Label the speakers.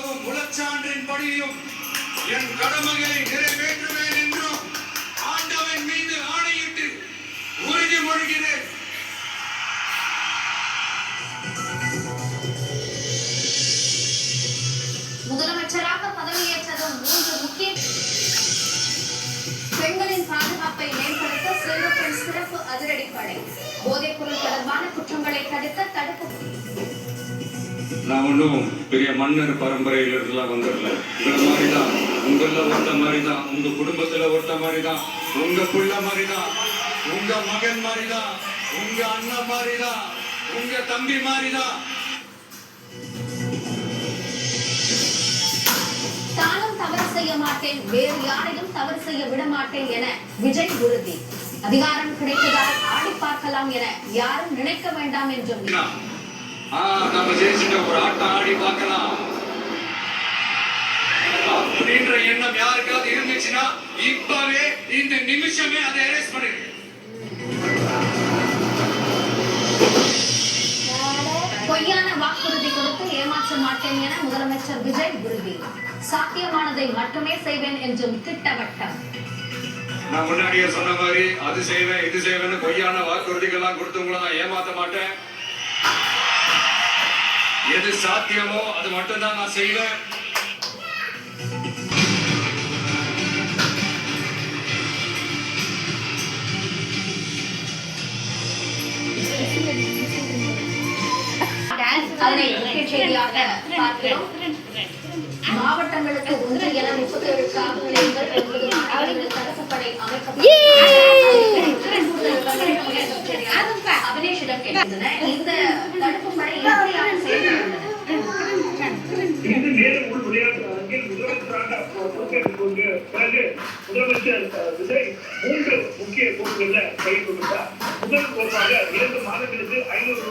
Speaker 1: முறையாகவும் உளச்சான்றின் படியும் என் கடமைகளை நிறைவேற்றுவேன் என்றும் ஆண்டவன் மீது ஆணையிட்டு உறுதிமொழிகிறேன்.
Speaker 2: முதலமைச்சராக பதவியேற்றதும் 3 முக்கிய பெண்களின் பாதுகாப்பை மேம்படுத்த செல்வப்பெண் சிறப்பு அதிரடிப்படை, போதைப்பொருள் தொடர்பான குற்றங்களை தடுக்க தடுப்பு.
Speaker 1: நான் ஒன்றும் பெரிய மன்னர் பரம்பரையில இருந்தெல்லாம் வந்துடல. உங்களை மாதிரிதான், உங்கள ஒருத்த மாதிரிதான், உங்க குடும்பத்துல ஒருத்த மாதிரிதான், உங்க புள்ள மாதிரிதான், உங்க மகன் மாதிரிதான், உங்க அண்ணன் மாதிரிதான், உங்க தம்பி மாதிரிதான்.
Speaker 2: தானும் தவறு செய்ய மாட்டேன், வேறு யாரையும் தவறு செய்ய விட மாட்டேன் என விஜய் உறுதி. அதிகாரம் கிடைத்ததால் ஆடி பார்க்கலாம் என யாரும் நினைக்க வேண்டாம் என்றும்.
Speaker 1: நம்ம ஜெயிச்சுட்ட ஒரு ஆட்டம் ஆடி பார்க்கலாம் அப்படின்ற எண்ணம் யாருக்காவது இருந்துச்சுன்னா இப்பவே இந்த நிமிஷமே அதை எரேஸ் பண்ணிடு.
Speaker 2: பொய்யான வாக்குறுதி கொடுத்து ஏமாற்ற மாட்டேன் என முதலமைச்சர் விஜய் உறுதி. சாத்தியமானதை மட்டுமே செய்வேன் என்றும் திட்டவட்டம்.
Speaker 1: நான் முன்னாடியே சொன்ன மாதிரி அது செய்வேன் இது செய்வேன்னு பொய்யான வாக்குறுதிகள்லாம் கொடுத்தவங்கள நான் ஏமாத்த மாட்டேன். எது சாத்தியமோ அது மட்டும்தான் நான் செய்வேன்.
Speaker 2: அதனை முக்கிய செய்தியாக பார்க்கிறோம். மாவட்டங்களுக்கு 1 என 37 காவல் நிலையங்கள் தடுப்புப்படை அபினேஷிடம் கேட்டன. இந்த தடுப்புப்படை எப்படியாக செயல்படுகிறது?
Speaker 3: மேலும் உள் விளையாட்டு அரங்கில் முதலமைச்சராக பொறுப்பேற்றுக் கொண்டு பிறகு முதலமைச்சர் விஜய் 3 முக்கிய பொறுப்புகளில் கையெழுத்திட்டார். முதல் பொறுப்பாக 2 மாதங்களுக்கு 500